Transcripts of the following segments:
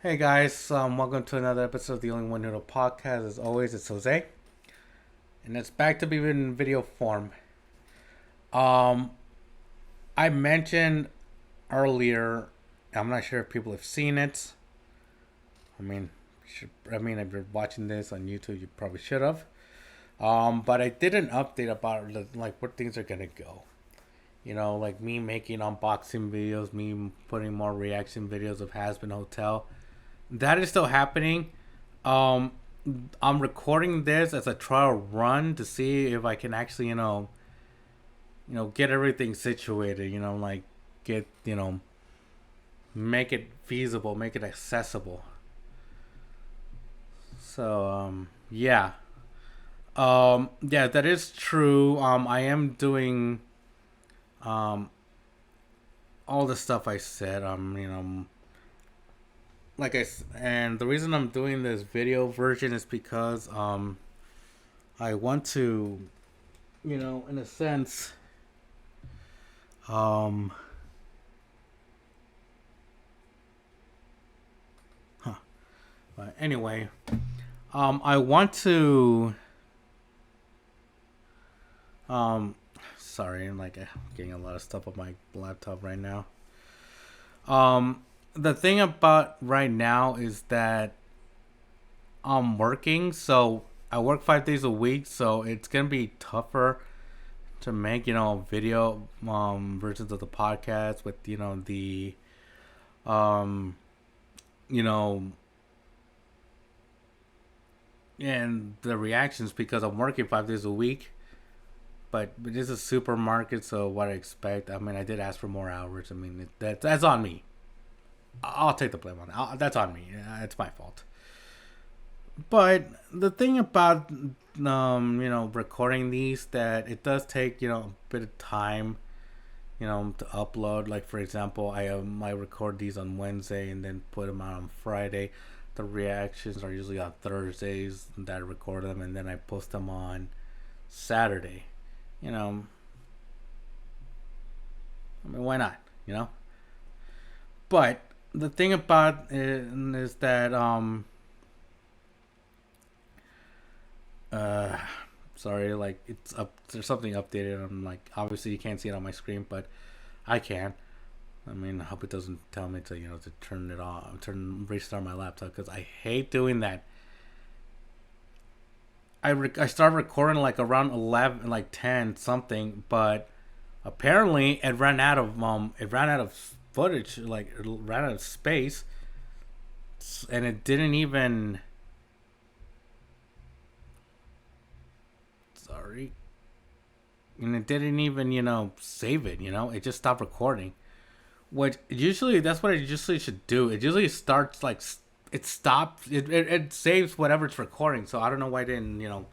Hey guys, welcome to another episode of the Only One Noodle Podcast. As always, it's Jose, and it's back to be in video form. Um, I mentioned earlier, I'm not sure if people have seen it. I mean, if you're watching this on YouTube, you probably should have. But I did an update about like where things are gonna go. You know, like me making unboxing videos, me putting more reaction videos of Has Been Hotel. That is still happening. Um, I'm recording this as a trial run to see if I can actually, get everything situated. Like get, make it feasible, make it accessible. So, yeah, that is true. I am doing, um, all the stuff I said. And the reason I'm doing this video version is because, I want to, in a sense, um, huh. But anyway, I want to, um, sorry, I'm like getting a lot of stuff on my laptop right now. The thing about right now is that I'm working, so I work 5 days a week, so it's gonna be tougher to make video versions of the podcast with the um you know and the reactions because I'm working 5 days a week. But it is a supermarket, so what I expect. I mean, I did ask for more hours. I mean, that's on me. I'll take the blame on that. That's on me. It's my fault. But the thing about recording these, that it does take a bit of time to upload. Like for example, I record these on Wednesday and then put them out on Friday. The reactions are usually on Thursdays that I record them, and then I post them on Saturday. You know, I mean, why not? You know. But the thing about it is that uh sorry, like it's up, there's something updated. I'm like, obviously you can't see it on my screen, but I can. I mean, I hope it doesn't tell me to to turn it off, restart my laptop, because I hate doing that. I started recording like around 11, like 10 something, but apparently it ran out of footage, like it ran out of space, and it didn't even, sorry, and it didn't even save it. It just stopped recording. Which usually, that's what it usually should do. It usually starts like, it stops, it saves whatever it's recording. So I don't know why it didn't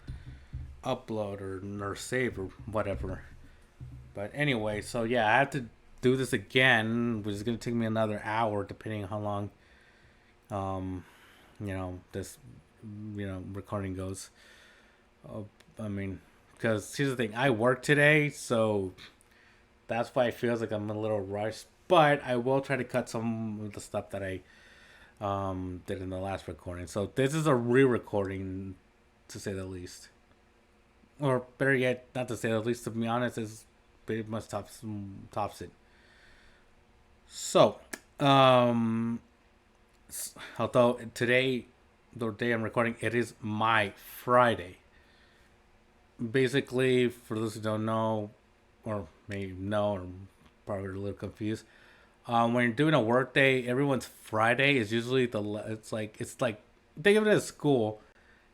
upload or save or whatever. But anyway, so yeah, I have to do this again, which is gonna take me another hour, depending on how long um this recording goes. Uh, I mean, because here's the thing, I work today, so that's why it feels like I'm a little rushed. But I will try to cut some of the stuff that I did in the last recording. So this is a re-recording, to say the least, or better yet, not to say the least. To be honest, is pretty much tops it. So, um, although today, the day I'm recording, it is my Friday. Basically, for those who don't know, or maybe know, or probably a little confused, when you're doing a work day, everyone's Friday is usually it's like think of it as school.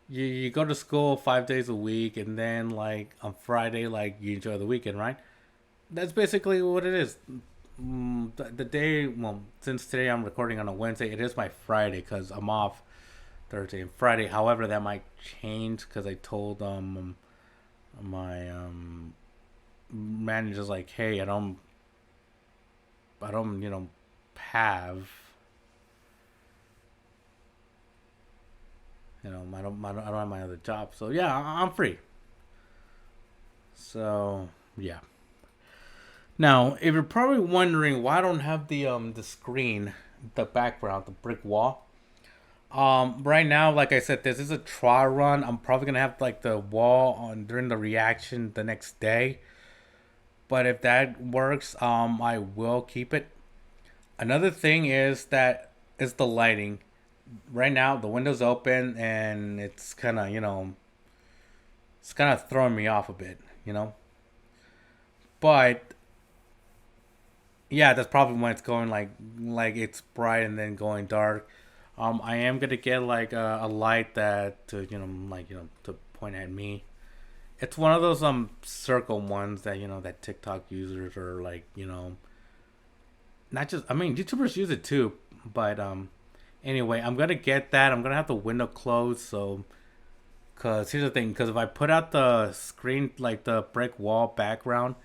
You go to school 5 days a week, and then like on Friday, like you enjoy the weekend, right? That's basically what it is. The day, well, since today I'm recording on a Wednesday, it is my Friday because I'm off Thursday and Friday. However, that might change because I told my manager's like, hey, I don't have I don't have my other job, so yeah, I'm free. So yeah. Now, if you're probably wondering why I don't have the screen, the background, the brick wall, Right now, like I said, this is a trial run. I'm probably gonna have like the wall on during the reaction the next day. But if that works, I will keep it. Another thing is that is the lighting. Right now, the window's open and it's kind of it's kind of throwing me off a bit, you know. But yeah, that's probably when it's going like it's bright and then going dark. I am gonna get like a light that to to point at me. It's one of those circle ones that that TikTok users are like not just I mean YouTubers use it too, but anyway I'm gonna get that. I'm gonna have the window closed so because here's the thing because if I put out the screen like the brick wall background,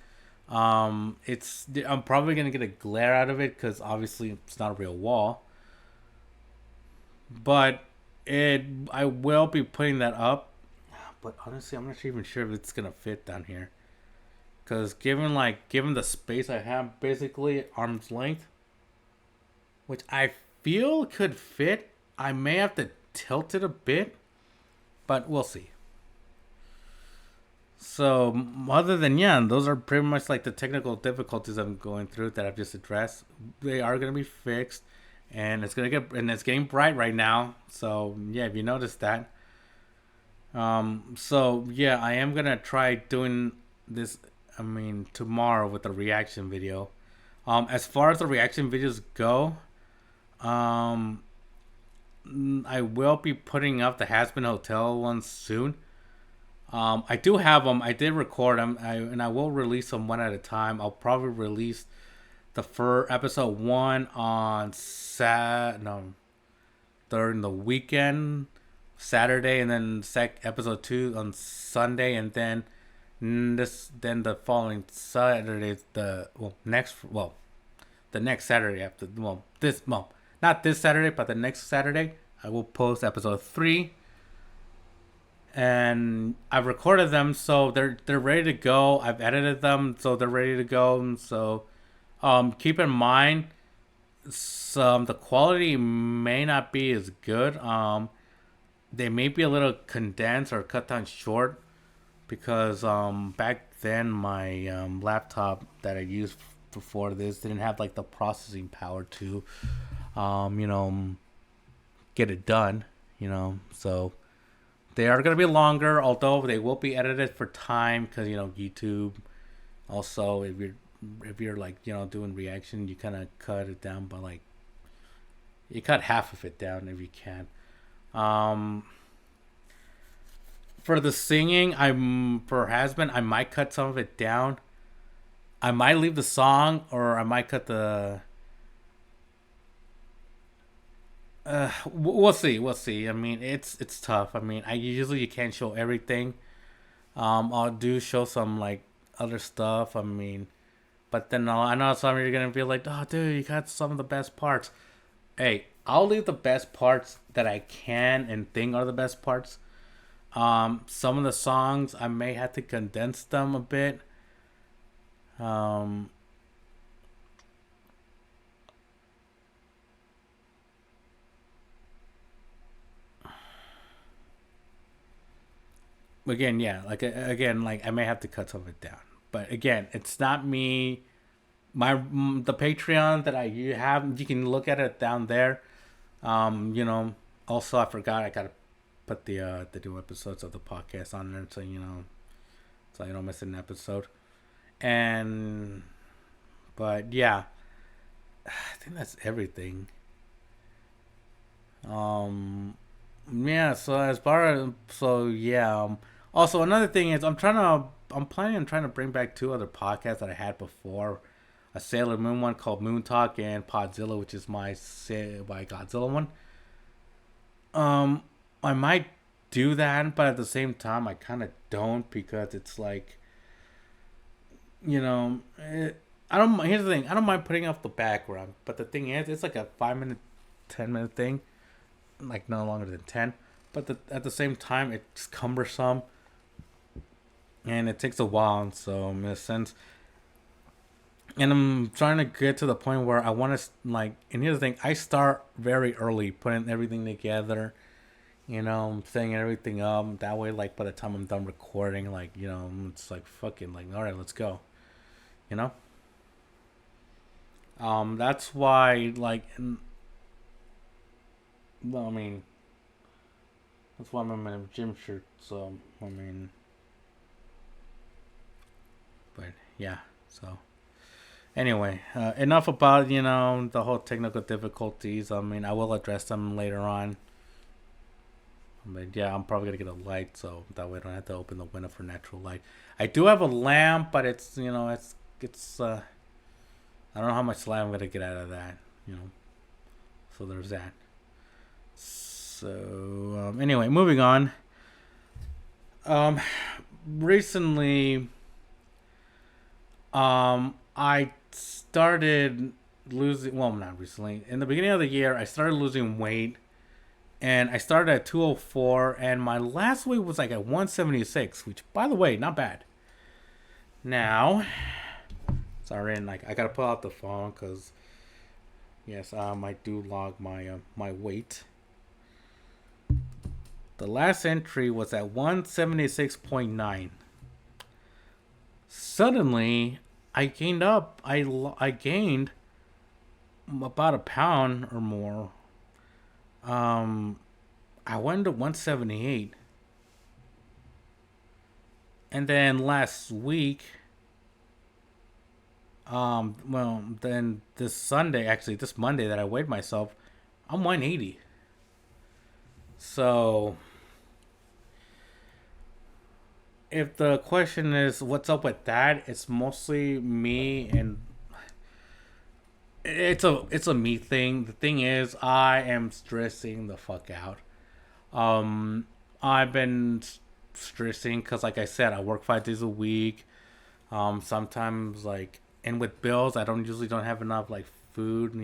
it's I'm probably gonna get a glare out of it because obviously it's not a real wall. But it I will be putting that up. But honestly, I'm not even sure if it's gonna fit down here. Cause given the space I have, basically arm's length, which I feel could fit. I may have to tilt it a bit, but we'll see. So other than yeah, those are pretty much like the technical difficulties I'm going through that I've just addressed. They are gonna be fixed, and it's getting bright right now. So yeah, if you notice that. So yeah, I am gonna try doing this. I mean tomorrow with the reaction video. As far as the reaction videos go, um, I will be putting up the Hasbin Hotel ones soon. I do have them. I did record them, and I will release them one at a time. I'll probably release the first episode one on no during the weekend, Saturday, and then episode two on Sunday, and then then the following Saturday the next Saturday after not this Saturday but the next Saturday I will post episode three and I've recorded them so they're ready to go. I've edited them so they're ready to go. So keep in mind some the quality may not be as good. They may be a little condensed or cut down short because back then my laptop that I used before this didn't have like the processing power to you know get it done. So they are gonna be longer, although they will be edited for time because YouTube. Also, if you're like doing reaction, you kind of cut it down, but like you cut half of it down if you can. Um, for the singing, I'm for Hasbin, I might cut some of it down. I might leave the song, or I might cut the. We'll see. We'll see. I mean, it's tough. I mean, I usually you can't show everything. I'll do show some like other stuff. I mean, but then I know some of you are gonna be like, "Oh, dude, you got some of the best parts." Hey, I'll leave the best parts that I can and think are the best parts. Some of the songs I may have to condense them a bit. Um, again, yeah, like again, like I may have to cut some of it down. But again, it's not me. The Patreon that I you have, you can look at it down there. Um, you know, Also I forgot I gotta put the new episodes of the podcast on there, so you don't miss an episode. And but yeah, I think that's everything. Um, yeah. So as far as yeah. Also another thing is I'm planning on trying to bring back two other podcasts that I had before. A Sailor Moon one called Moon Talk and Podzilla, which is my Godzilla one. Um, I might do that, but at the same time, I kind of don't because it's like I don't. Here's the thing: I don't mind putting off the background, but the thing is, it's like a 5 minute, 10 minute thing, like no longer than 10. But at the same time, it's cumbersome and it takes a while. So in a sense, And I'm trying to get to the point where I want to like. And here's the thing: I start very early, putting everything together. Setting everything up. That way, like by the time I'm done recording, like it's like fucking like all right, let's go. You know. That's why like, well, I mean, that's why I'm in my gym shirt. So I mean, but yeah. So anyway, enough about the whole technical difficulties. I mean, I will address them later on. But yeah, I'm probably gonna get a light so that way I don't have to open the window for natural light. I do have a lamp, but it's I don't know how much light I'm gonna get out of that. You know, so there's that. So anyway, moving on. Um, recently, I started losing. Well, not recently. In the beginning of the year, I started losing weight, and I started at 204, and my last weight was like at 176, which, by the way, not bad. Now, sorry, and like I gotta pull out the phone because yes, I do log my weight. The last entry was at 176.9. Suddenly, I gained about a pound or more. Um, I went to 178, and then last week, well, then this Sunday, actually this Monday that I weighed myself, I'm 180. So if the question is what's up with that, it's mostly me, and it's a me thing. The thing is, I am stressing the fuck out. Um, I've been stressing because, like I said, I work 5 days a week. Sometimes like, and with bills, I don't usually don't have enough like food.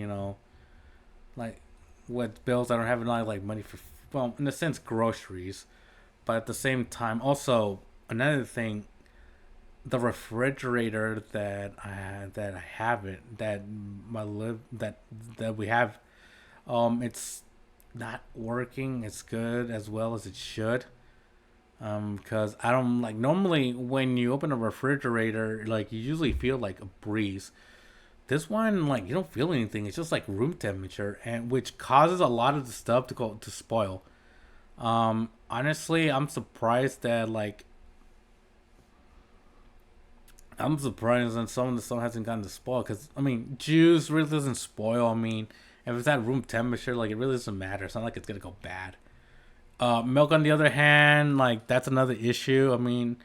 Like with bills, I don't have enough like money for, well, in a sense, groceries. But at the same time, also another thing, the refrigerator that I have it that my live that we have, it's not working as good as well as it should. Because I don't like, normally when you open a refrigerator, like you usually feel like a breeze. This one, like, you don't feel anything. It's just like room temperature, and which causes a lot of the stuff to spoil. Honestly, I'm surprised that some of the stuff hasn't gotten to spoil. Because I mean, juice really doesn't spoil. I mean, if it's at room temperature, like it really doesn't matter. It's not like it's gonna go bad. Milk, on the other hand, like that's another issue. I mean,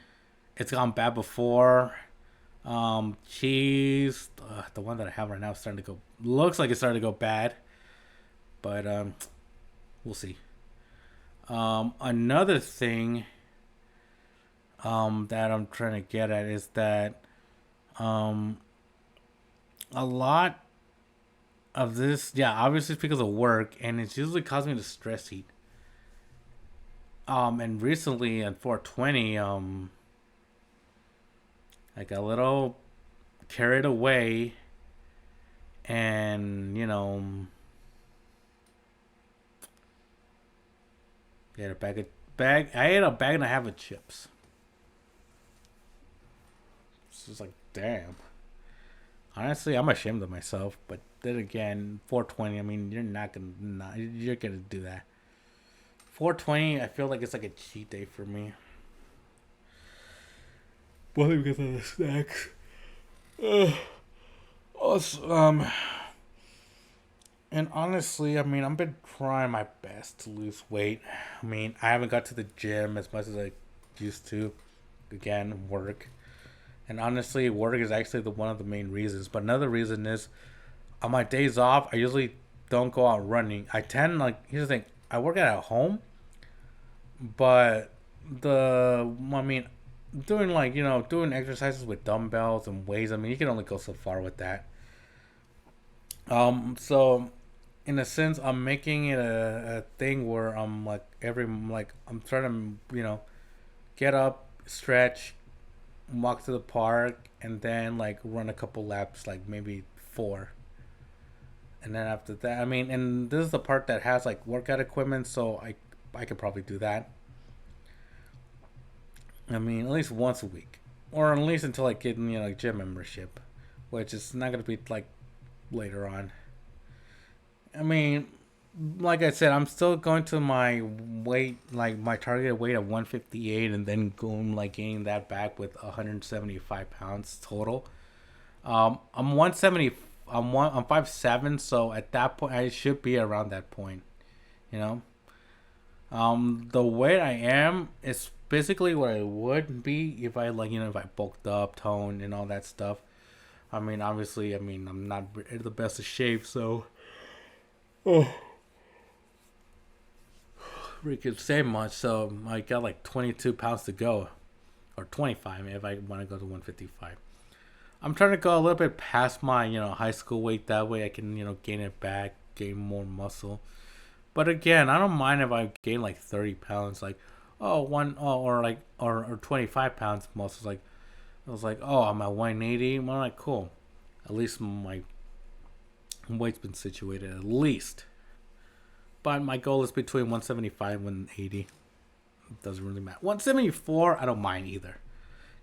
it's gone bad before. Cheese, the one that I have right now is starting to go. Looks like it's starting to go bad, but we'll see. Another thing that I'm trying to get at is that um, a lot of this, yeah, obviously it's because of work, and it's usually causing me to stress eat. And recently on 420, I got a little carried away, and I had a bag. I ate a bag and a half of chips. It's just like, damn. Honestly, I'm ashamed of myself. But then again, 420. I mean, you're gonna do that. 420. I feel like it's like a cheat day for me. Well, because of the snacks. Also, and honestly, I mean, I've been trying my best to lose weight. I mean, I haven't got to the gym as much as I used to. Again, work. And honestly, work is actually the one of the main reasons. But another reason is on my days off, I usually don't go out running. I tend, like, here's the thing, I work at home, but I mean, doing like, doing exercises with dumbbells and weights, I mean, you can only go so far with that. So in a sense, I'm making it a thing where I'm like I'm trying to get up, stretch, walk to the park, and then like run a couple laps, like maybe four. And then after that, I mean, and this is the part that has like workout equipment, so I could probably do that. I mean, at least once a week, or at least until I get like gym membership, which is not gonna be like later on. I mean, like I said, I'm still going to my weight, like my target weight of 158, and then going like gaining that back with 175 pounds total. I'm 170. I'm 5'7", so at that point I should be around that point. You know, the weight I am is basically what I would be if I like if I bulked up, toned, and all that stuff. I mean, obviously, I mean I'm not in the best of shape, so we could say much. So I got like 22 pounds to go, or 25 if I want to go to 155. I'm trying to go a little bit past my high school weight. That way I can gain it back, gain more muscle. But again, I don't mind if I gain like 30 pounds, like or like or 25 pounds muscle. Like I was like, oh, I'm at 180. I'm like, cool. At least my weight's been situated at least. But my goal is between 175 and 180. It doesn't really matter. 174, I don't mind either,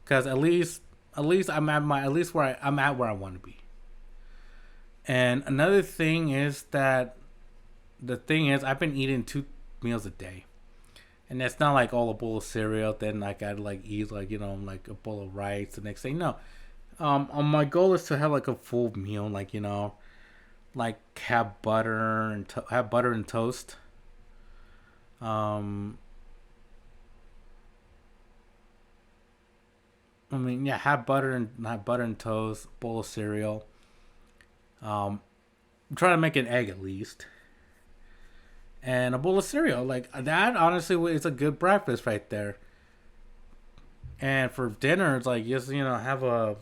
because at least I'm at my at least where I'm at where I want to be. And another thing is that the thing is I've been eating 2 meals a day, and that's not like all a bowl of cereal. Then like I'd like eat like like a bowl of rice the next day. No, my goal is to have like a full meal, like like have butter and toast. Um, I mean, yeah, have butter and toast, bowl of cereal. Um, try to make an egg at least, and a bowl of cereal. Like that, honestly, is a good breakfast right there. And for dinner, it's like just have a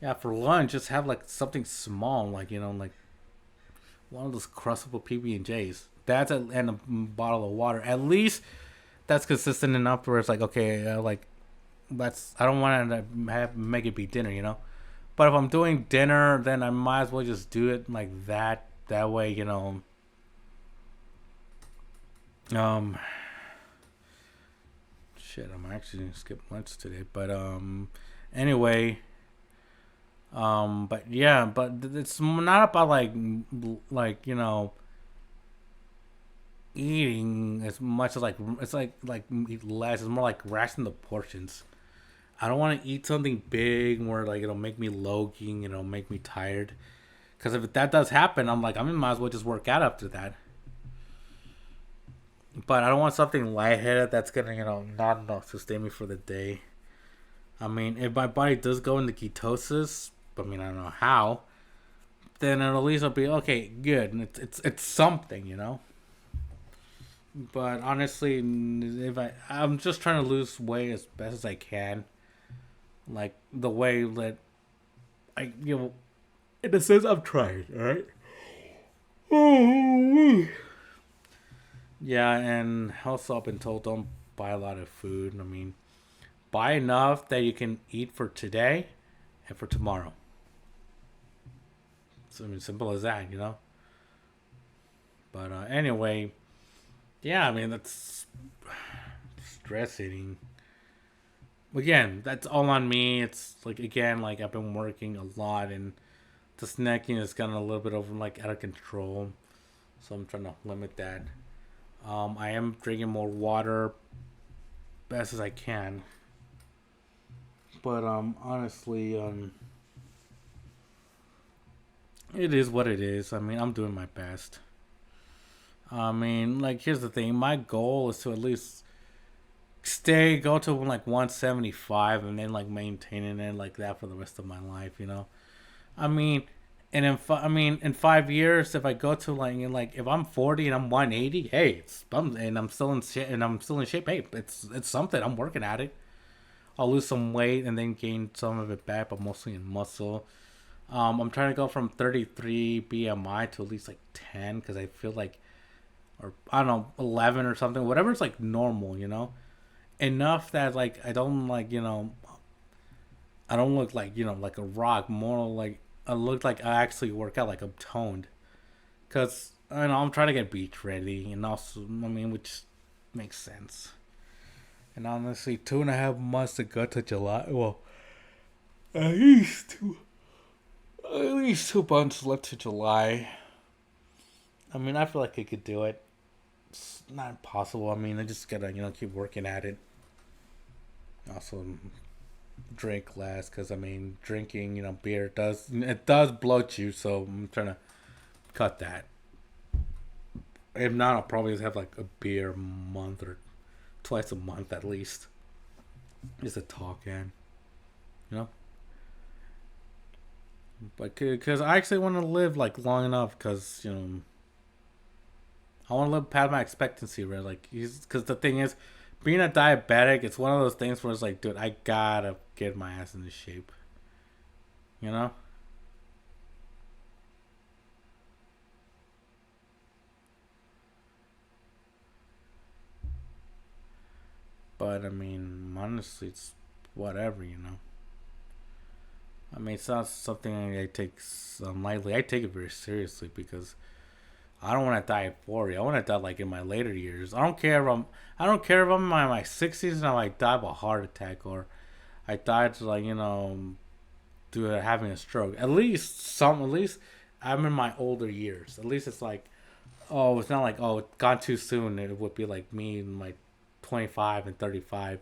yeah. For lunch, just have like something small, like like one of those crustable PB&Js. That's and a bottle of water. At least that's consistent enough where it's like okay, like that's I don't want to have make it be dinner, But if I'm doing dinner, then I might as well just do it like that. That way, um, shit, I'm actually gonna skip lunch today. But anyway, but yeah, but it's not about like eating as much as like it's like eat less. It's more like ration the portions. I don't want to eat something big where like it'll make me logging, make me tired. Because if that does happen, I'm like, I might as well just work out after that. But I don't want something lightheaded that's gonna, not enough sustain me for the day. I mean, if my body does go into ketosis, I mean, I don't know how, then at least I'll be okay, good. And it's something, But honestly, if I'm just trying to lose weight as best as I can, like the way that I in a sense I'm trying, all right. Yeah, and also I've been told don't buy a lot of food. I mean, buy enough that you can eat for today and for tomorrow. So I mean, simple as that. But anyway, yeah, I mean that's stress eating. Again, that's all on me. It's like again, like I've been working a lot, and the snacking has gotten a little bit over like out of control. So I'm trying to limit that. I am drinking more water best as I can. But honestly, it is what it is. I mean, I'm doing my best. I mean, like here's the thing. My goal is to at least go to like 175 and then like maintaining it like that for the rest of my life. I mean, and I mean in 5 years if I go to like if I'm 40 and I'm 180, hey, and I'm still in shape Hey, it's something. I'm working at it. I'll lose some weight and then gain some of it back, but mostly in muscle. I'm trying to go from 33 BMI to at least like 10 because I feel like, or I don't know, 11 or something, whatever's like normal. enough that like I don't like I don't look like like a rock. More like I look like I actually work out, like I'm toned. Cause I know I'm trying to get beach ready, and also I mean, which makes sense. And honestly, 2.5 months to go to July. Well, at least two, at least 2 months left to July. I mean, I feel like I could do it. It's not impossible. I mean, I just gotta keep working at it. Also, drink less because I mean, drinking beer does bloat you. So I'm trying to cut that. If not, I'll probably have like a beer a month or twice a month at least. Just a talk and you know. But because I actually want to live like long enough, because I want to live past my expectancy, right? Like, because the thing is, being a diabetic, it's one of those things where it's like, dude, I gotta get my ass into shape, you know. But I mean, honestly, it's whatever. I mean, it's not something I take lightly. I take it very seriously because I don't want to die at 40. I want to die like in my later years. I don't care if I'm in my 60s and I die of a heart attack, or I died like due to having a stroke. At least I'm in my older years. At least it's like, oh, it's not like, oh, it gone too soon. It would be like me in my 25 and 35.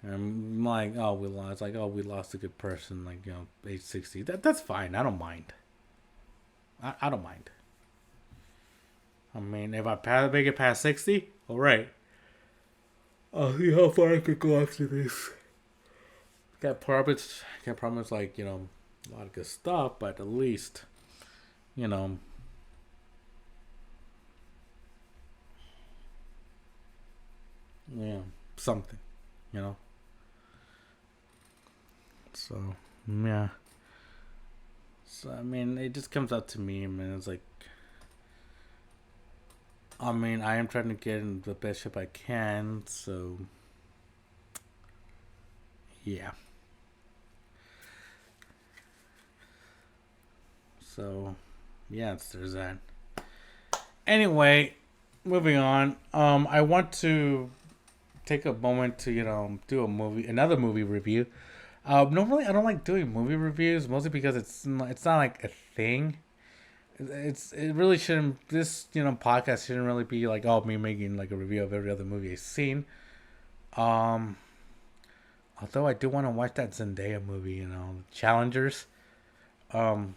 And I'm like, oh, we lost. It's like, oh, we lost a good person. Like age 60. That's fine. I don't mind. I don't mind. I mean, if make it past 60, all right. I'll see how far I could go after this. Got problems like a lot of good stuff, but at least you know yeah, something, you know. So yeah. So I mean, it just comes out to me, man. It's like, I mean, I am trying to get in the best shape I can. So yeah. So yeah, there's that. Anyway, moving on. I want to take a moment to do another movie review. Normally I don't like doing movie reviews, mostly because it's not like a thing. It really shouldn't. This podcast shouldn't really be like, oh, me making like a review of every other movie I've seen. Um, Although I do want to watch that Zendaya movie, Challengers. Um,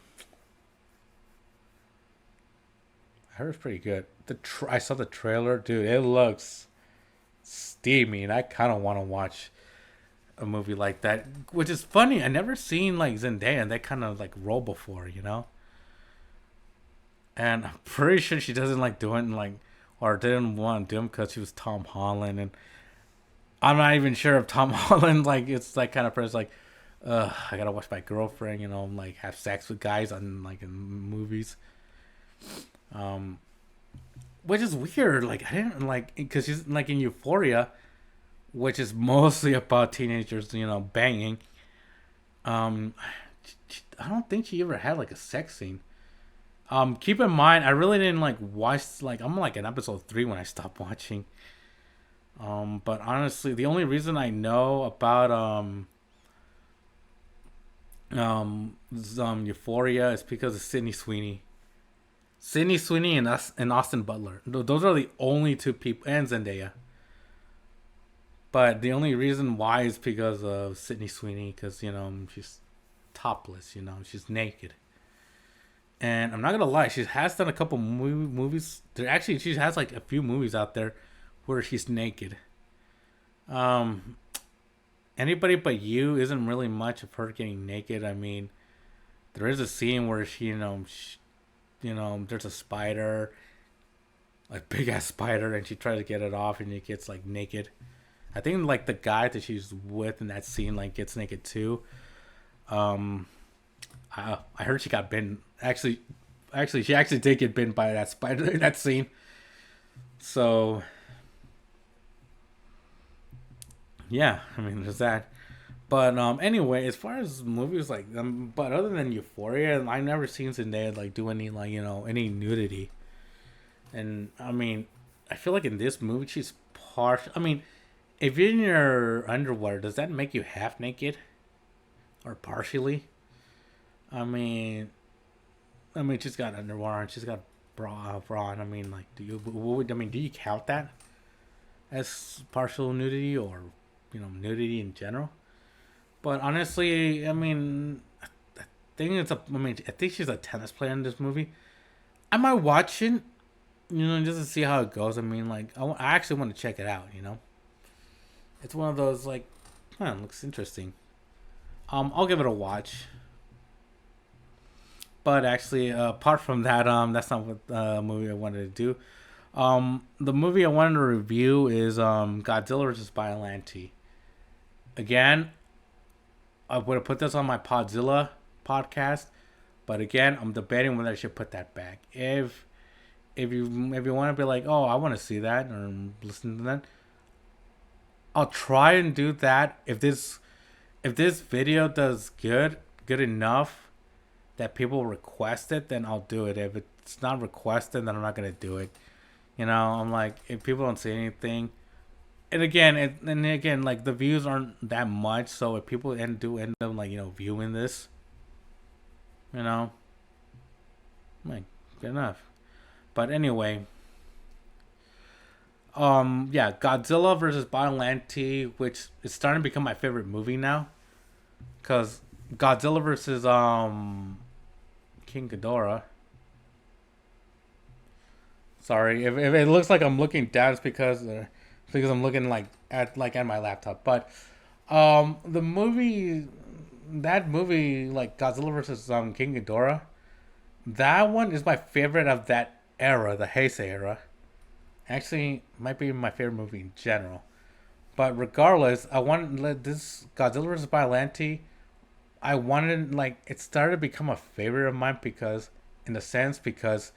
I heard it's pretty good. I saw the trailer, dude. It looks steamy, and I kind of want to watch a movie like that. Which is funny. I never seen like Zendaya in that kind of like role before. And I'm pretty sure she doesn't like doing like, or didn't want to do him because she was Tom Holland, and I'm not even sure if Tom Holland like it's like kind of person like, I gotta watch my girlfriend, like have sex with guys on like in movies, um, which is weird. Like I didn't like because she's like in Euphoria, which is mostly about teenagers, banging. Um, I don't think she ever had like a sex scene. Keep in mind, I really didn't like watch like I'm like in episode 3 when I stopped watching. But honestly, the only reason I know about Euphoria is because of Sydney Sweeney and us and Austin Butler. Those are the only two people, and Zendaya. But the only reason why is because of Sydney Sweeney, because she's topless, she's naked. And I'm not gonna lie, she has done a couple movies. She has like a few movies out there where she's naked. Um, Anybody But You isn't really much of her getting naked. I mean, there is a scene where there's a spider, like big ass spider, and she tries to get it off, and it gets like naked. I think like the guy that she's with in that scene like gets naked too. Um, I heard she got bitten. She actually did get bitten by that spider in that scene. So Yeah, I mean, there's that. But anyway, as far as movies like but other than Euphoria, I've never seen Zendaya like do any like any nudity. And I mean, I feel like in this movie she's partial. I mean, if you're in your underwear, does that make you half naked or partially? I mean, she's got underwear and she's got bra on. I mean, like, do you count that as partial nudity or nudity in general? But honestly, I mean, I think she's a tennis player in this movie. I might watch it, just to see how it goes. I mean, like, I actually want to check it out. It's one of those like, looks interesting. I'll give it a watch. But actually, apart from that, that's not what movie I wanted to do. The movie I wanted to review is Godzilla vs. Biollante. Again, I would have put this on my Podzilla podcast, but again, I'm debating whether I should put that back. If you want to be like, oh, I want to see that or listen to that, I'll try and do that. If this video does good enough that people request it, then I'll do it. If it's not requested, then I'm not gonna do it. I'm like, if people don't say anything, and again, like the views aren't that much, so if people end up like viewing this, you know, like good enough. But anyway, yeah, Godzilla versus Biollante, which is starting to become my favorite movie now, cause Godzilla versus King Ghidorah. Sorry, if it looks like I'm looking down, it's because I'm looking at my laptop. But the movie, that movie, like Godzilla versus King Ghidorah, that one is my favorite of that era, the Heisei era. Actually, might be my favorite movie in general. But regardless, I want to let this Godzilla vs. Biollante. I wanted like it started to become a favorite of mine because, in a sense, because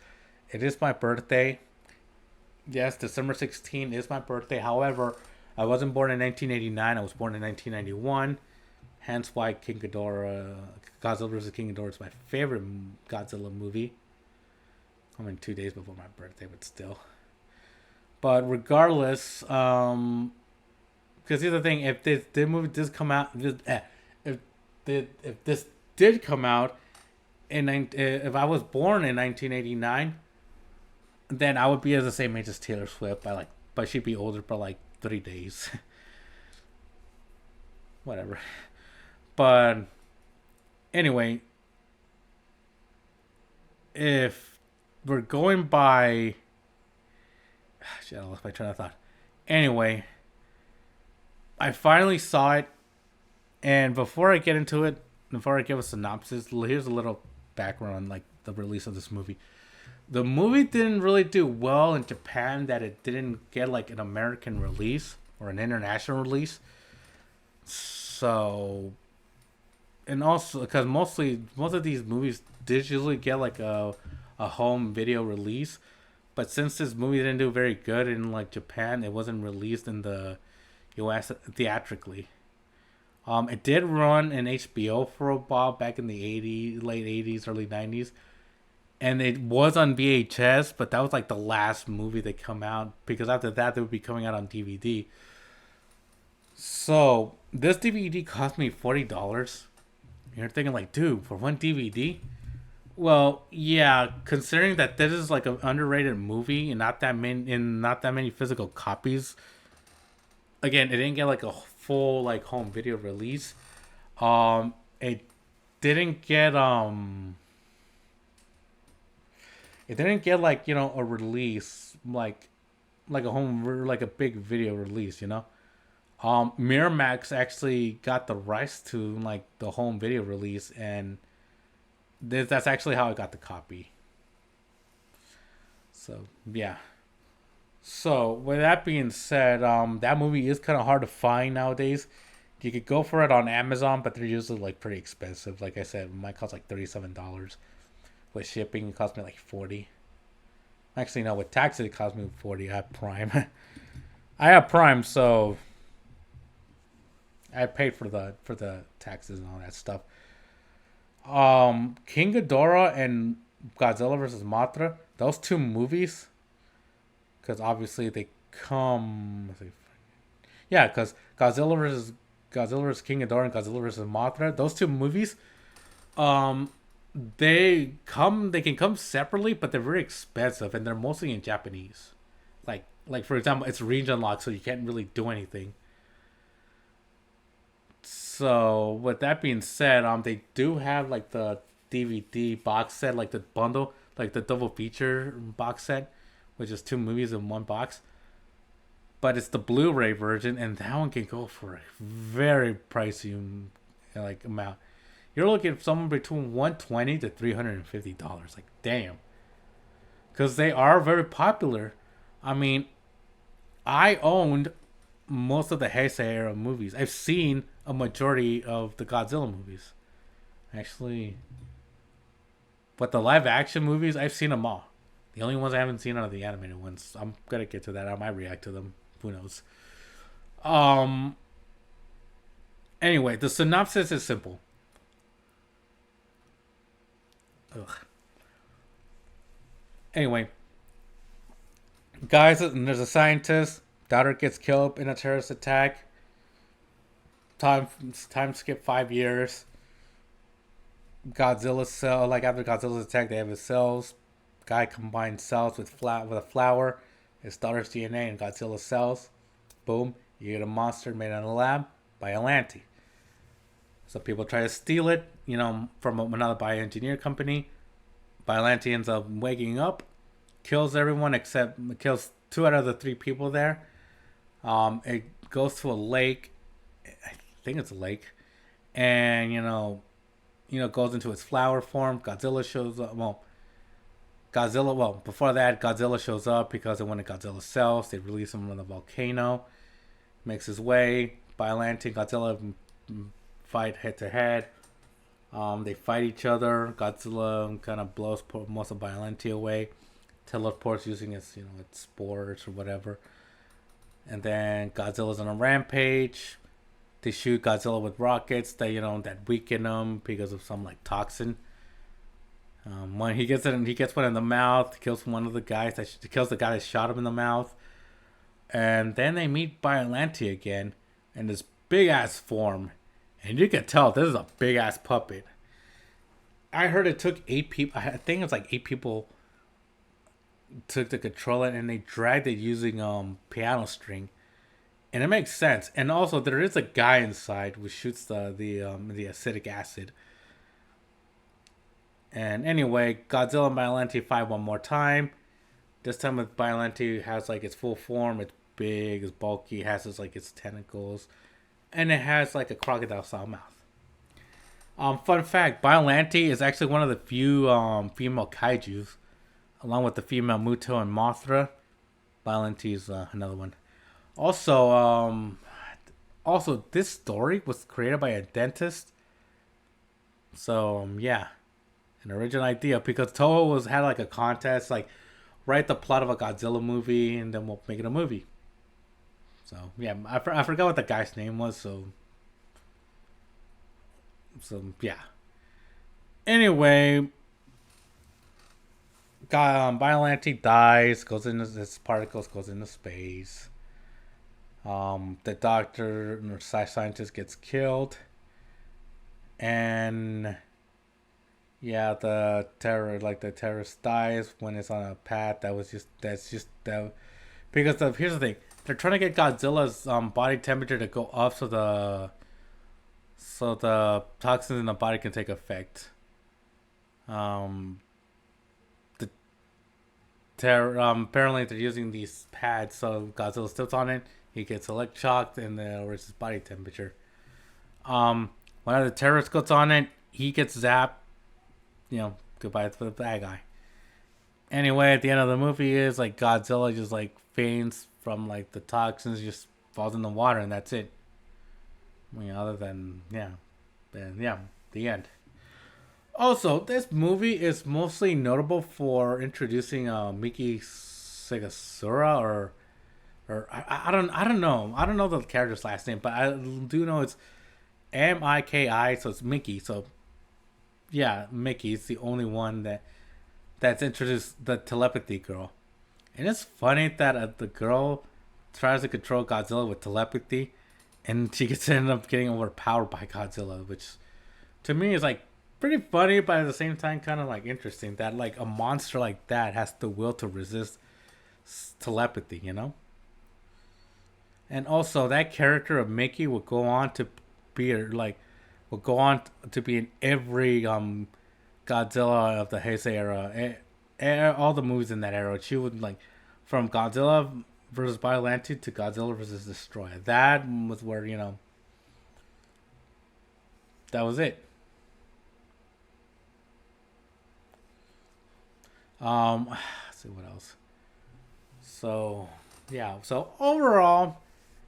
it is my birthday. Yes, December 16th is my birthday. However, I wasn't born in 1989. I was born in 1991. Hence why King Ghidorah, Godzilla vs. King Ghidorah is my favorite Godzilla movie. I mean, 2 days before my birthday, but still. But regardless, because here's the thing: if this movie does come out, if this did come out if I was born in 1989, then I would be as the same age as Taylor Swift but she'd be older by like 3 days. Whatever. But anyway, if we're going by, shit, I lost my train of thought. Anyway, I finally saw it, and before I get into it, before I give a synopsis, here's a little background on like the release of this movie. The movie didn't really do well in Japan, that it didn't get like an American release or an international release. So, and also because most of these movies did usually get like a home video release, but since this movie didn't do very good in like Japan, it wasn't released in the U.S. theatrically. It did run in HBO for a while back in the late 80s, early 90s. And it was on VHS, but that was like the last movie that come out, because after that they would be coming out on DVD. So this DVD cost me $40. You're thinking like, dude, for one DVD? Well, yeah, considering that this is like an underrated movie and not that many physical copies. Again, it didn't get like a full like home video release. It didn't get like a release like a home like a big video release. Miramax actually got the rights to like the home video release, and that's actually how I got the copy. So yeah. So with that being said, that movie is kind of hard to find nowadays. You could go for it on Amazon, but they're usually like pretty expensive. Like I said, it might cost like $37. With shipping, it cost me like 40. Actually, no, with taxes, it cost me 40. I have Prime. I have Prime, so I paid for the taxes and all that stuff. King Ghidorah and Godzilla versus Mothra. Those two movies, because obviously they come. Yeah, because Godzilla versus King Ghidorah and Godzilla versus Mothra. Those two movies, um, they can come separately, but they're very expensive and they're mostly in Japanese. Like for example, it's region locked, so you can't really do anything. So with that being said, they do have like the DVD box set, like the bundle, like the double feature box set, which is two movies in one box. But it's the Blu-ray version, and that one can go for a very pricey like amount. You're looking at somewhere between $120 to $350. Like damn, because they are very popular. I mean, I owned most of the Heisei era movies. I've seen a majority of the Godzilla movies. Actually, but the live action movies, I've seen them all. The only ones I haven't seen are the animated ones. I'm gonna get to that. I might react to them. Who knows? Um. Anyway, the synopsis is simple. Ugh. Anyway, guys, there's a scientist. Daughter gets killed in a terrorist attack. Time time skip 5 years. Godzilla's cell, like after Godzilla's attack, they have his cells. Guy combines cells with a flower, his daughter's DNA, and Godzilla's cells. Boom, you get a monster made in a lab. Biollante. So people try to steal it, from another bioengineer company. Biollante ends up waking up, kills everyone except kills two out of the three people there. It goes to a lake. I think it's a lake, and goes into its flower form. Godzilla shows up. Before that, Godzilla shows up because they wanted Godzilla's cells. They release him from the volcano. Makes his way. Biollante and Godzilla fight head to head. They fight each other. Godzilla kind of blows most of Biollante away. Teleports using its spores or whatever. And then Godzilla's on a rampage. They shoot Godzilla with rockets that weaken him because of some like toxin. When he gets one in the mouth. Kills one of the guys kills the guy that shot him in the mouth. And then they meet Biollante again in this big ass form, and you can tell this is a big ass puppet. I heard it took 8 people. I think it was like 8 people took to control it, and they dragged it using piano string, and it makes sense. And also, there is a guy inside who shoots the acidic acid. And anyway, Godzilla and Biollante fight one more time. This time with Biollante has like its full form. It's big, it's bulky, has its tentacles, and it has like a crocodile style mouth. Fun fact: Biollante is actually one of the few female kaiju's, along with the female Muto and Mothra. Biollante is another one. Also, this story was created by a dentist. So yeah, an original idea because Toho had like a contest, like write the plot of a Godzilla movie and then we'll make it a movie. So yeah, I forgot what the guy's name was. So yeah. Anyway, Biollante dies, goes into his particles, goes into space. The doctor or scientist gets killed, and yeah, the terrorist dies when it's on a path that's just that because here's the thing, they're trying to get Godzilla's body temperature to go up so the toxins in the body can take effect. Um, the apparently they're using these pads, so Godzilla steps on it, he gets shocked, and then lowers his body temperature. One of the terrorists goes on it, he gets zapped. Goodbye to the bad guy. Anyway, at the end of the movie is like Godzilla just like faints from like the toxins, just falls in the water, and that's it. Other than the end. Also, this movie is mostly notable for introducing Miki Segasura or or I don't know the character's last name, but I do know it's Miki, so it's Mickey. So yeah, Mickey's the only one that's introduced the telepathy girl. And it's funny that the girl tries to control Godzilla with telepathy, and she gets ended up getting overpowered by Godzilla, which to me is like pretty funny, but at the same time kind of like interesting that like a monster like that has the will to resist telepathy, you know. And also that character of Mickey will go on to be like will go on to be in every Godzilla of the Heisei era, all the movies in that era. She would like from Godzilla versus Biollante to Godzilla versus Destroyer. That was where that was it. Let's see what else. So yeah, so overall,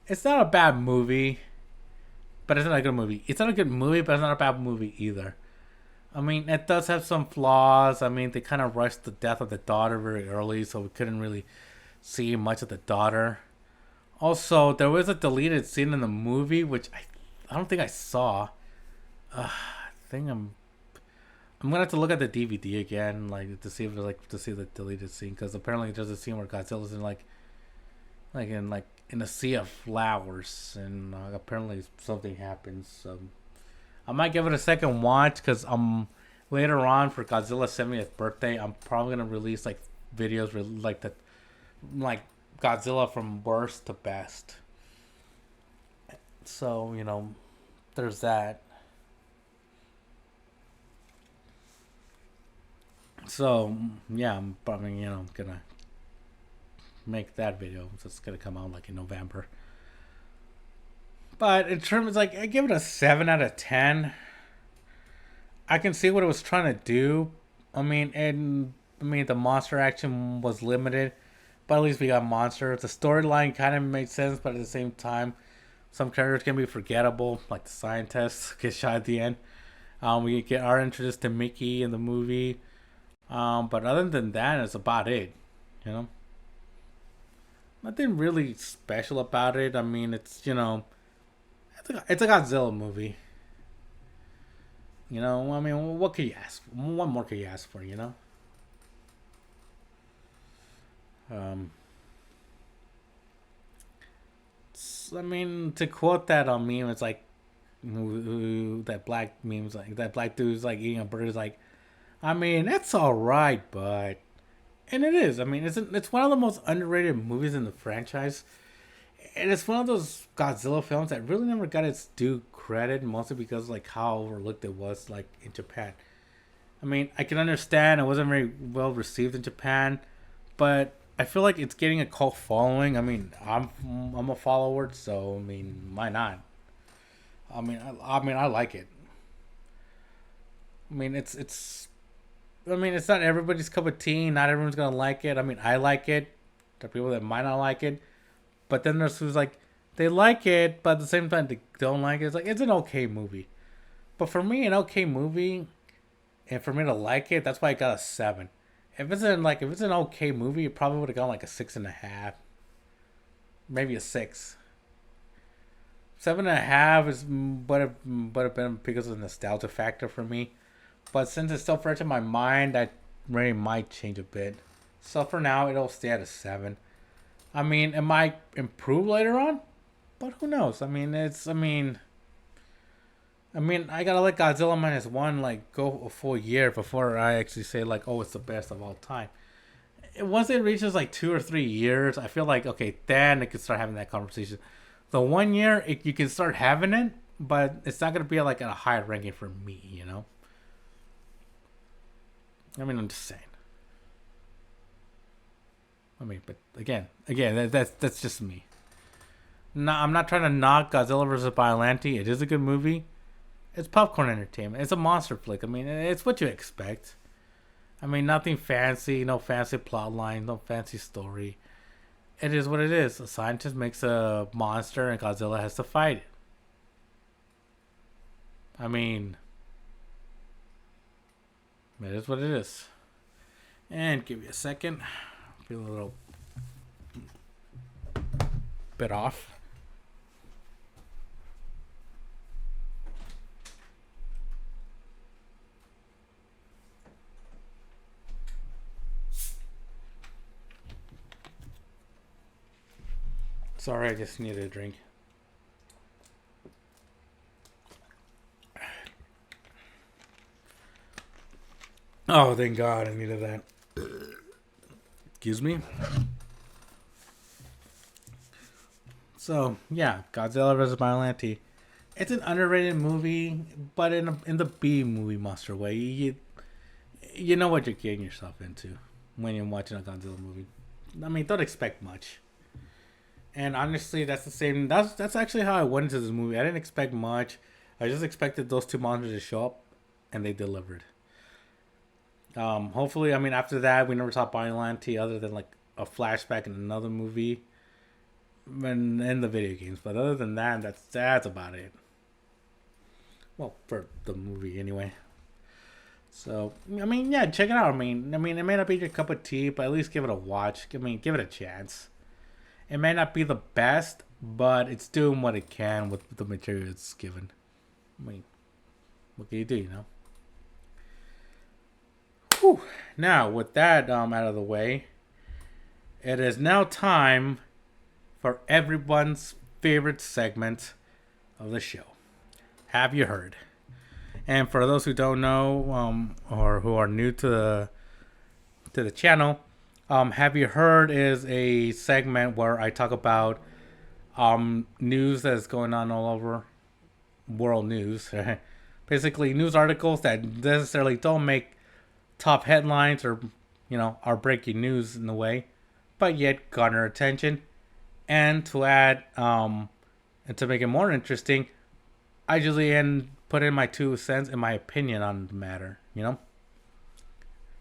it's not a bad movie, but it's not a good movie. It's not a good movie, but it's not a bad movie either. I mean, it does have some flaws. I mean, they kind of rushed the death of the daughter very early, so we couldn't really see much of the daughter. Also, there was a deleted scene in the movie which I don't think I saw. I think I'm gonna have to look at the DVD again, like to see if like to see the deleted scene, because apparently there's a scene where Godzilla's in like in a sea of flowers, and apparently something happens. So I might give it a second watch because later on for Godzilla's 70th birthday, I'm probably gonna release like videos like the like Godzilla from worst to best. So there's that. So yeah, I'm probably gonna make that video. So it's gonna come out like in November. But in terms like I give it a 7 out of 10. I can see what it was trying to do. I mean the monster action was limited, but at least we got monsters. The storyline kind of made sense, but at the same time, some characters can be forgettable, like the scientist get shot at the end. We get our introduced to Mickey in the movie, but other than that, it's about it. You know, nothing really special about it. I mean, it's a Godzilla movie. I mean, what could you ask? What more could you ask for? Um, I mean, to quote that on meme, it's like that black memes like that black dude's like eating a burger. Is like, I mean, it's all right, but and it is. I mean, it's one of the most underrated movies in the franchise, and it's one of those Godzilla films that really never got its due credit, mostly because like how overlooked it was like in Japan. I mean, I can understand it wasn't very well received in Japan, but I feel like it's getting a cult following. I mean, I'm a follower, so I mean, why not? I like it. I mean, it's not everybody's cup of tea. Not everyone's gonna like it. I mean, I like it. There are people that might not like it, but then there's who's like they like it, but at the same time they don't like it. It's like it's an okay movie. But for me, an okay movie, and for me to like it, that's why I got a 7. If it's an okay movie, it probably would have gone like a 6.5, maybe a 6. 7.5 is would have been because of the nostalgia factor for me. But since it's still fresh in my mind, that rating might change a bit. So for now, it'll stay at a 7. I mean, it might improve later on, but who knows? I mean, I gotta let Godzilla minus one like go a full year before I actually say like, oh, it's the best of all time. Once it reaches like 2 or 3 years, I feel like okay, then it can start having that conversation. The 1 year, you can start having it, but it's not gonna be like at a high ranking for me. I mean, I'm just saying. I mean, but again, that's just me. No, I'm not trying to knock Godzilla versus Biollante. It is a good movie. It's popcorn entertainment. It's a monster flick. I mean, it's what you expect. I mean, nothing fancy, no fancy plot line, no fancy story. It is what it is. A scientist makes a monster and Godzilla has to fight it. I mean, it is what it is. And give me a second. Feel a little bit off. Sorry, I just needed a drink. Oh, thank God, I needed that. Excuse me. So yeah, Godzilla vs. Biollante. It's an underrated movie, but in the B movie monster way. You know what you're getting yourself into when you're watching a Godzilla movie. I mean, don't expect much. And honestly, that's the same. That's actually how I went into this movie. I didn't expect much. I just expected those two monsters to show up, and they delivered. Hopefully, I mean, after that, we never saw Biollante other than like a flashback in another movie, in the video games. But other than that, that's about it. Well, for the movie anyway. So I mean, yeah, check it out. I mean, it may not be your cup of tea, but at least give it a watch. I mean, give it a chance. It may not be the best, but it's doing what it can with the material it's given. I mean, what can you do, you know? Whew. Now, with that out of the way, it is now time for everyone's favorite segment of the show. Have you heard? And for those who don't know, or who are new to the channel, have you heard is a segment where I talk about news that's going on all over world news. Basically, news articles that necessarily don't make top headlines or are breaking news in a way, but yet garner attention. And to add, and to make it more interesting, I usually put in my 2 cents and my opinion on the matter.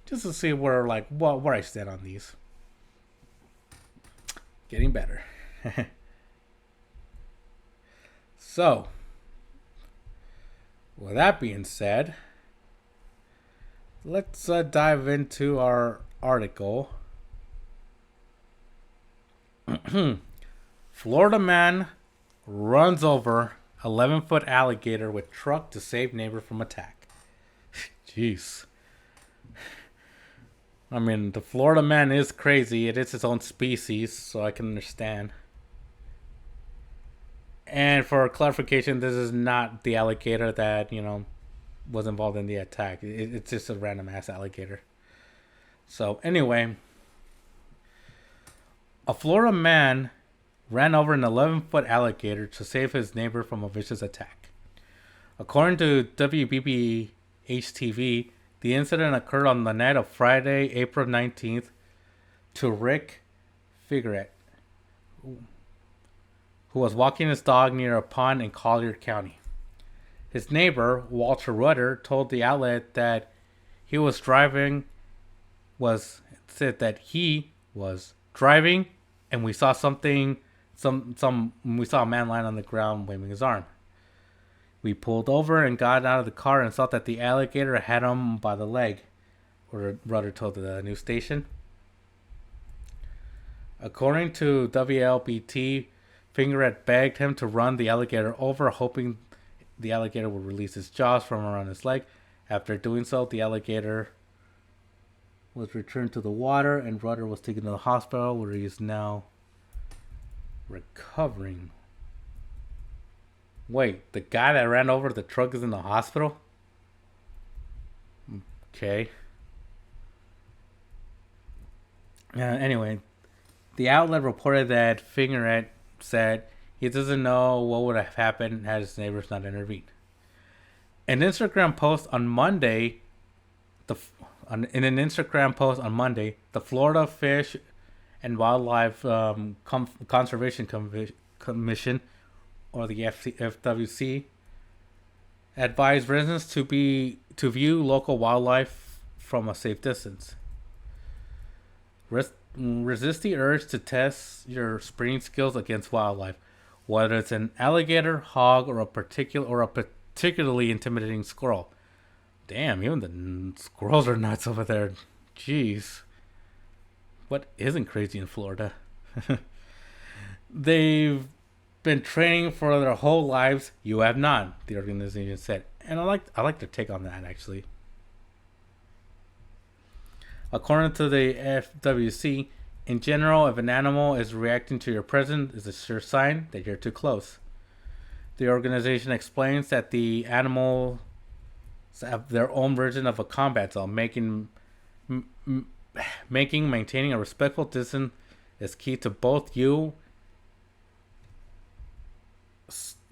Just to see where where I stand on these. Getting better. So, with that being said, let's dive into our article. Florida man runs over 11-foot alligator with truck to save neighbor from attack. Jeez. I mean, the Florida man is crazy. It is its own species, so I can understand. And for clarification, this is not the alligator that, was involved in the attack. It's just a random ass alligator. So, anyway, a Florida man ran over an 11-foot alligator to save his neighbor from a vicious attack. According to WBBH TV, the incident occurred on the night of Friday, April 19th, to Rick Figueroa, who was walking his dog near a pond in Collier County. His neighbor, Walter Rudder, told the outlet that he was driving and we saw we saw a man lying on the ground waving his arm. We pulled over and got out of the car and saw that the alligator had him by the leg, Rudder told the news station. According to WLBT, Fingerette begged him to run the alligator over, hoping the alligator would release his jaws from around his leg. After doing so, the alligator was returned to the water and Rudder was taken to the hospital where he is now recovering. Wait, the guy that ran over the truck is in the hospital? Okay. Anyway, the outlet reported that Fingerette said he doesn't know what would have happened had his neighbors not intervened. An Instagram post on Monday, the Florida Fish and Wildlife Conservation Commission, or the FWC, advised residents to view local wildlife from a safe distance. Resist the urge to test your spraying skills against wildlife, whether it's an alligator, hog, or a particularly intimidating squirrel. Damn, even the squirrels are nuts over there. Jeez. What isn't crazy in Florida? They've been training for their whole lives. You have not, the organization said. And I like their take on that actually. According to the FWC, in general, if an animal is reacting to your presence, it's a sure sign that you're too close. The organization explains that the animals have their own version of a combat zone, making maintaining a respectful distance is key to both you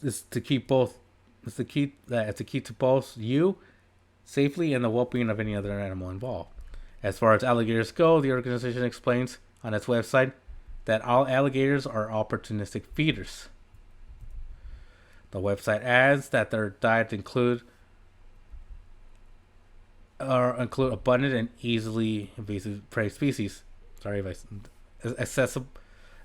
is to keep both is the key that it's a key to both you safely and the well-being of any other animal involved. As far as alligators go, the organization explains on its website that all alligators are opportunistic feeders. The website adds that their diet include abundant and easily invasive prey species. Sorry if I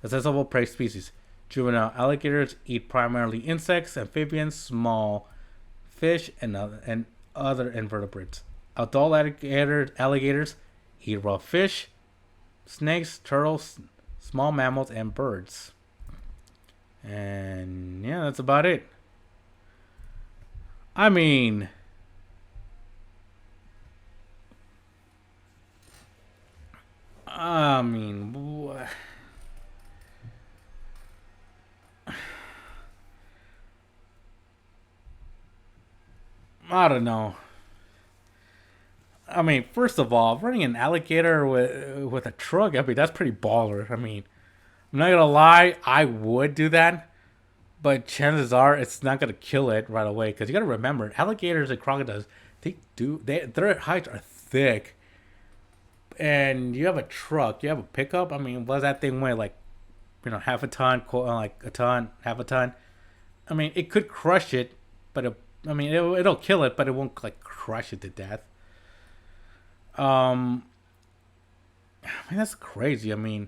accessible prey species. Juvenile alligators eat primarily insects, amphibians, small fish, and other invertebrates. Adult alligators eat raw fish, snakes, turtles, small mammals, and birds. And yeah, that's about it. I mean, I mean, I don't know. I mean, first of all, running an alligator with a truck, I mean, that's pretty baller. I mean, I'm not gonna lie, I would do that, but chances are it's not gonna kill it right away because you gotta remember, alligators and crocodiles, their hides are thick, and you have a truck, you have a pickup. I mean, what does that thing weigh? Like, half a ton, like a ton, half a ton. I mean, it could crush it, but it'll kill it, but it won't like crush it to death. Um, I mean, that's crazy. I mean,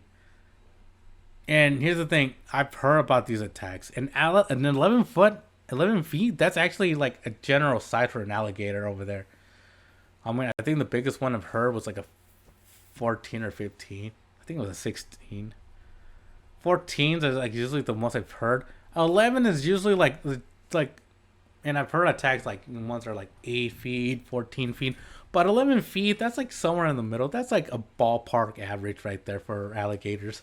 and here's the thing: I've heard about these attacks. An 11 foot, 11 feet. That's actually like a general size for an alligator over there. I mean, I think the biggest one I've heard was like a 14 or 15. I think it was a 16. 14s is like usually the most I've heard. 11 is usually like, and I've heard attacks like ones are like 8 feet, 14 feet, but 11 feet that's like somewhere in the middle. That's like a ballpark average right there for alligators.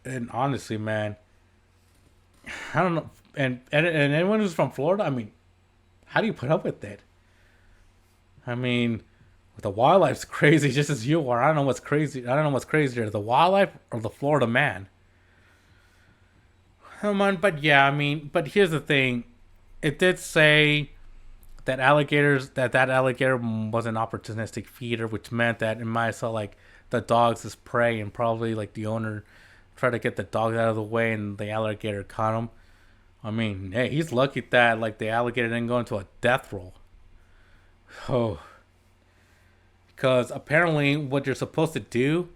And honestly, man, I don't know. And anyone who's from Florida, I mean, how do you put up with that? I mean, the wildlife's crazy just as you are. I don't know what's crazy. I don't know what's crazier, the wildlife or the Florida man. Come on, but yeah, I mean, but here's the thing. It did say that alligator was an opportunistic feeder, which meant that it might saw like the dogs as prey, and probably like the owner tried to get the dogs out of the way, and the alligator caught him. I mean, hey, he's lucky that like the alligator didn't go into a death roll. Oh, because apparently what you're supposed to do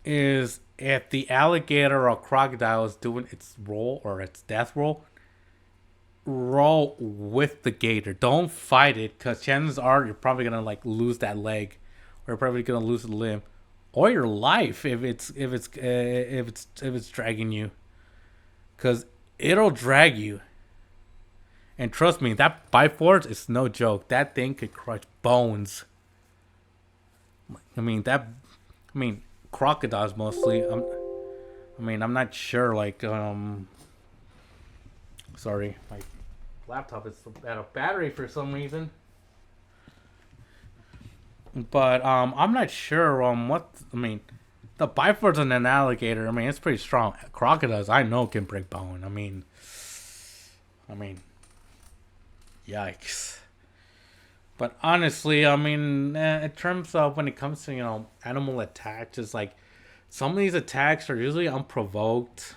is if the alligator or crocodile is doing its roll or its death roll with the gator. Don't fight it, because chances are you're probably gonna like lose that leg, or you're probably gonna lose a limb, or your life if it's dragging you, because it'll drag you. And trust me, that bite force is no joke. That thing could crush bones. I mean that. I mean crocodiles mostly. I'm not sure. Like sorry, my laptop is out of battery for some reason. But I'm not sure what. I mean, the bite force on an alligator. I mean, it's pretty strong. Crocodiles, I know, can break bone. I mean, yikes. But honestly, I mean, in terms of when it comes to animal attacks, it's like some of these attacks are usually unprovoked.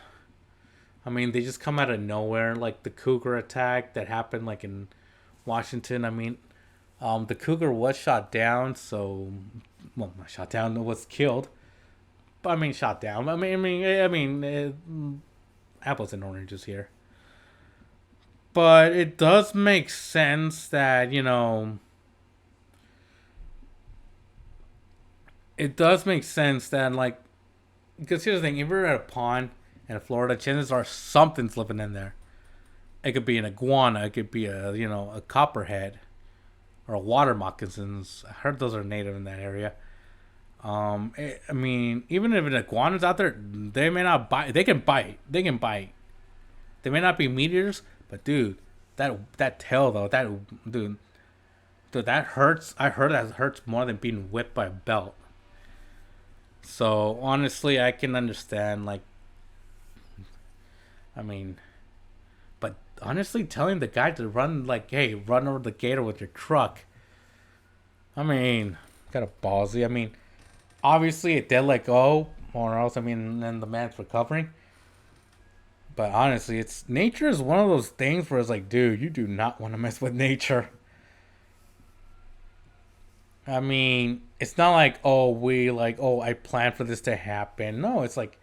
I mean, they just come out of nowhere, like the cougar attack that happened like in Washington. I mean, the cougar was shot down, so well, not shot down, it was killed. But I mean, shot down. Apples and oranges here. But it does make sense that it does make sense that like Because here's the thing: if you're at a pond in Florida, chances are something's living in there. It could be an iguana. It could be a copperhead or a water moccasins. I heard those are native in that area. I mean, even if an iguana's out there, they may not bite. They can bite. They can bite. They may not be meteors, but dude, that tail though, dude, dude, that hurts. I heard that hurts more than being whipped by a belt. So honestly, I can understand. Like, I mean, but honestly, telling the guy to run like, hey, run over the gator with your truck. I mean, kind of ballsy. I mean, obviously it did let go, or else I mean, then the man's recovering. But honestly, it's nature is one of those things where it's like, dude, you do not want to mess with nature. I mean, it's not like, oh, I planned for this to happen. No, it's like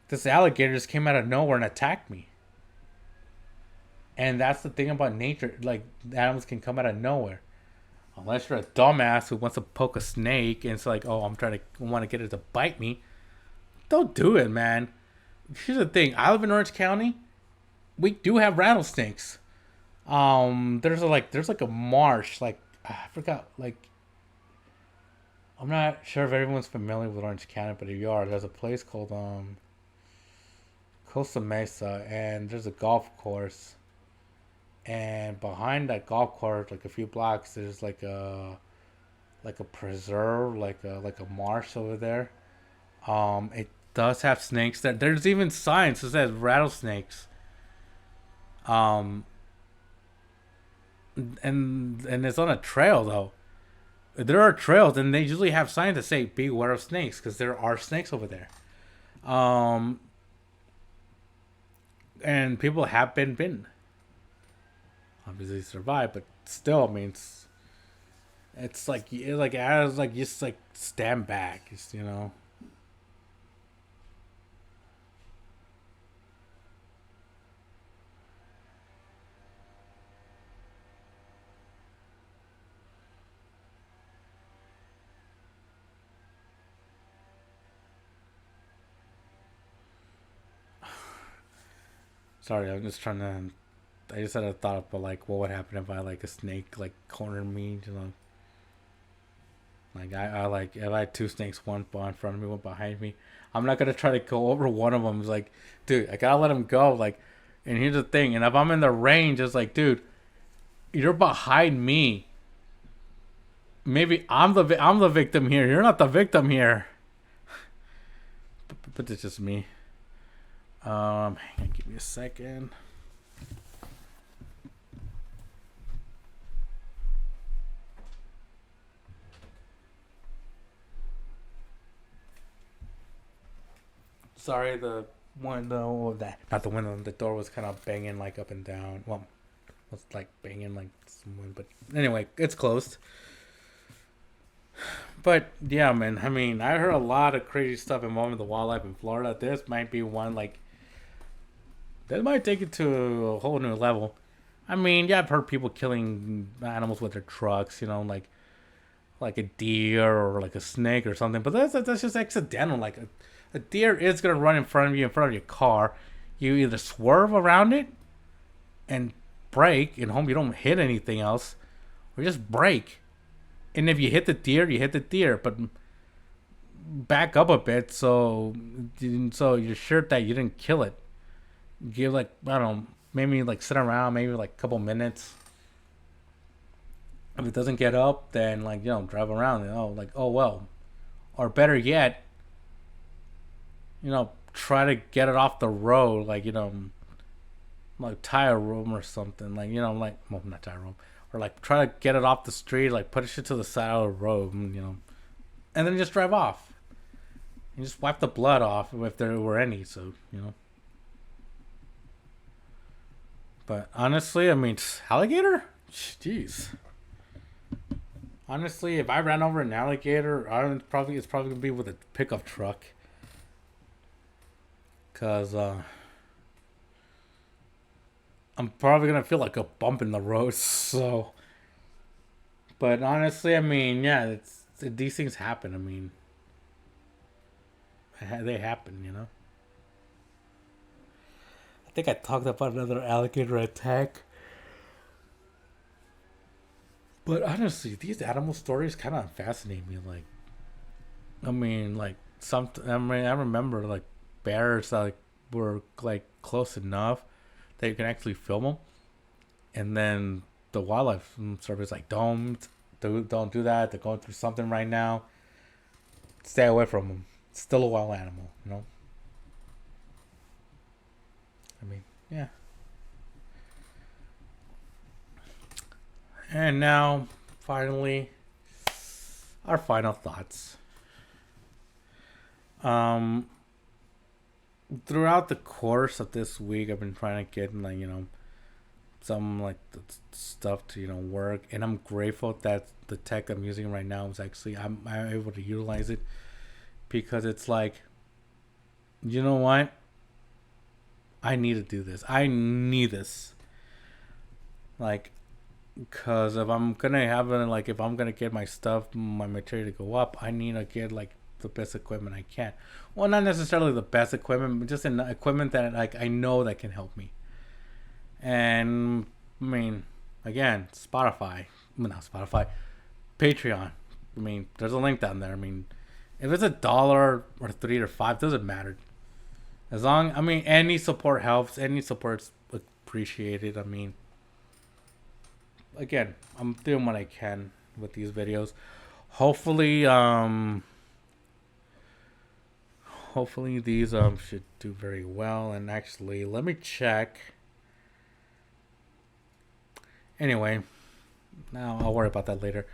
this alligator just came out of nowhere and attacked me. And that's the thing about nature. Like, animals can come out of nowhere. Unless you're a dumbass who wants to poke a snake and it's like, oh, want to get it to bite me. Don't do it, man. Here's the thing. I live in Orange County. We do have rattlesnakes. There's like a marsh. Like, I forgot. Like, I'm not sure if everyone's familiar with Orange County, but if you are, there's a place called Costa Mesa, and there's a golf course. And behind that golf course, like a few blocks, there's like a preserve, like a marsh over there. It does have snakes there. There's even signs that says rattlesnakes. Um, and it's on a trail though. There are trails, and they usually have signs that say "Beware of snakes" because there are snakes over there. Um, and people have been bitten. Obviously survived, but still, I mean, it's like as like just like stand back, just. Sorry, I'm just trying to. I just had a thought about like what would happen if I like a snake like cornered me. Like I like if I had two snakes, one in front of me, one behind me. I'm not gonna try to go over one of them. It's like, dude, I gotta let him go. Like, and here's the thing. And if I'm in the range, it's like, dude, you're behind me. Maybe I'm the victim here. You're not the victim here. But it's just me. Hang on, give me a second. Sorry, the window, that not the window, the door was kind of banging like up and down. Well, it was like banging like someone, but anyway, it's closed. But yeah, man. I mean, I heard a lot of crazy stuff involving the wildlife in Florida. This might be one like that might take it to a whole new level. I mean, yeah, I've heard people killing animals with their trucks. Like a deer or like a snake or something. But that's just accidental. Like a deer is gonna run in front of you, in front of your car. You either swerve around it and brake, and hope you don't hit anything else, or just brake. And if you hit the deer, you hit the deer. But back up a bit so you're sure that you didn't kill it. Give like I don't know, maybe like sit around, maybe like a couple minutes. If it doesn't get up, then like drive around. Like oh well, or better yet, try to get it off the road. Like tie a room or something. Like well not tie a room, or like try to get it off the street. Like put it to the side of the road. And then just drive off. And just wipe the blood off if there were any. So. But honestly, I mean, alligator? Jeez. Honestly, if I ran over an alligator, it's probably gonna be with a pickup truck. Cause I'm probably gonna feel like a bump in the road. So, but honestly, I mean, yeah, these things happen. I mean, They happen, you know. I think I talked about another alligator attack. But honestly, these animal stories kind of fascinate me. Like, I mean, like I mean, I remember like bears that like, were like close enough that you can actually film them, and then the wildlife service like don't do that. They're going through something right now. Stay away from them. It's still a wild animal, you know. I mean, yeah. And now, finally, our final thoughts. Um, Throughout the course of this week, I've been trying to get like some like the stuff to work, and I'm grateful that the tech I'm using right now is actually I'm able to utilize it because it's like, you know what, I need to do this. I need this, like, because if I'm gonna have it, like if I'm gonna get my stuff, my material to go up, I need to get like the best equipment I can. Well, not necessarily the best equipment, but just an equipment that like I know that can help me. And I mean, again, Spotify, well, not Spotify, Patreon. I mean, there's a link down there. I mean, if it's $1 or 3 or 5, doesn't matter. As long, I mean, any support helps. Any support's appreciated. I mean, again, I'm doing what I can with these videos. Hopefully, hopefully these should do very well. And actually, let me check. Anyway, now I'll worry about that later.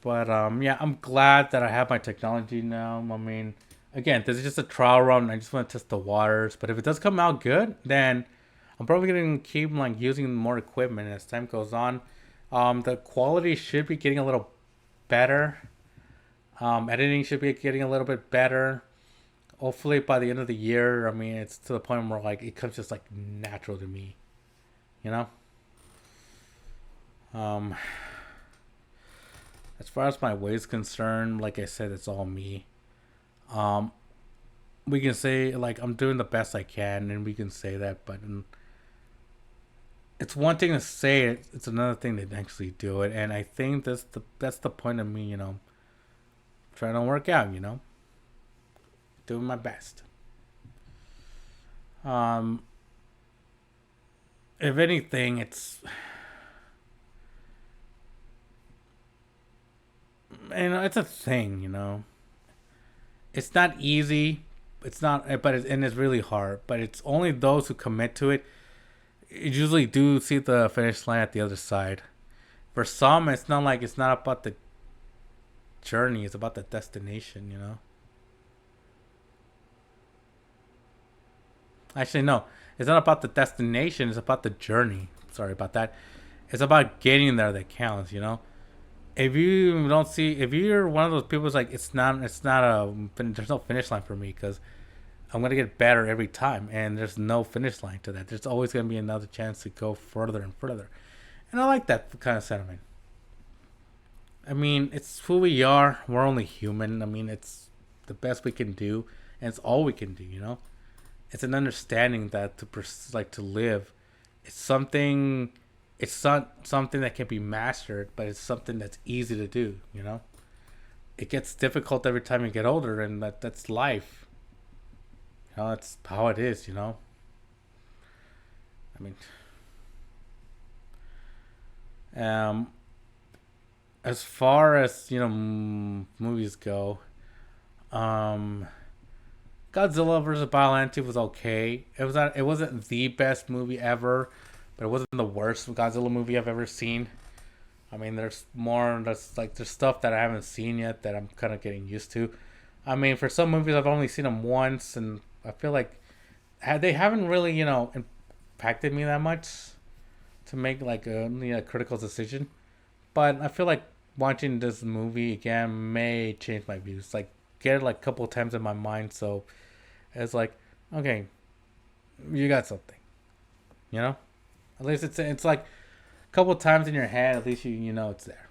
But yeah, I'm glad that I have my technology now. I mean, again, this is just a trial run. I just want to test the waters. But if it does come out good, then I'm probably gonna keep like using more equipment as time goes on. The quality should be getting a little better. Editing should be getting a little bit better. Hopefully by the end of the year, I mean, it's to the point where like it comes just like natural to me, you know. Um, as far as my weight is concerned, like I said, it's all me. Um, we can say like I'm doing the best I can, and we can say that, but it's one thing to say it; it's another thing to actually do it. And I think that's the point of me, trying to work out, doing my best. Um, if anything, it's a thing, It's not easy. It's not, but and it's really hard. But it's only those who commit to it. You usually do see the finish line at the other side. For some, it's not about the journey. It's about the destination. Actually, no. It's not about the destination. It's about the journey. Sorry about that. It's about getting there that counts. If you're one of those people who's like, there's no finish line for me because I'm gonna get better every time, and there's no finish line to that. There's always gonna be another chance to go further and further, and I like that kind of sentiment. I mean, it's who we are. We're only human. I mean, it's the best we can do, and it's all we can do. It's an understanding that to live, it's something. It's not something that can be mastered, but it's something that's easy to do. It gets difficult every time you get older, and that's life. That's how it is. I mean, um, as far as movies go, um, Godzilla versus Biollante was okay. It wasn't the best movie ever, but it wasn't the worst Godzilla movie I've ever seen. I mean, there's stuff that I haven't seen yet that I'm kind of getting used to. I mean, for some movies I've only seen them once, and I feel like they haven't really impacted me that much to make like a critical decision. But I feel like watching this movie again may change my views. Like get it like a couple of times in my mind, so it's like, okay, you got something, you know. At least it's like a couple of times in your head. At least you know it's there.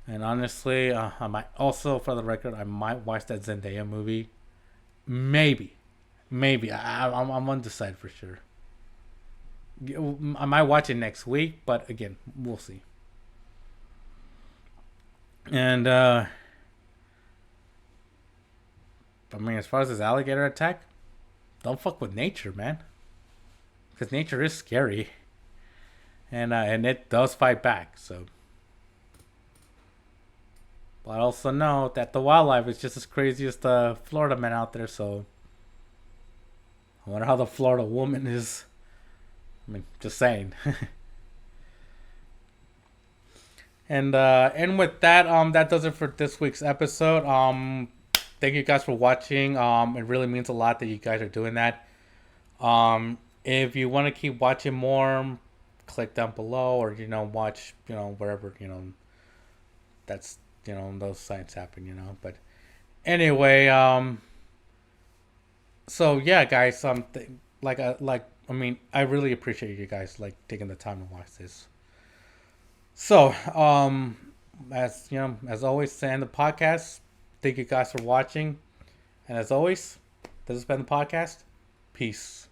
And honestly, I might also, for the record, I might watch that Zendaya movie. Maybe, maybe. I'm undecided for sure. I might watch it next week, but again, we'll see. And I mean, as far as this alligator attack, don't fuck with nature, man, because nature is scary, and it does fight back. So, but also know that the wildlife is just as crazy as the Florida man out there. So, I wonder how the Florida woman is. I mean, just saying. And with that, that does it for this week's episode. Thank you guys for watching. It really means a lot that you guys are doing that. If you want to keep watching more, click down below, or watch wherever that's those sites happen. But anyway, so yeah, guys, I mean, I really appreciate you guys like taking the time to watch this. So, as always, to end the podcast, thank you guys for watching. And as always, this has been the podcast. Peace.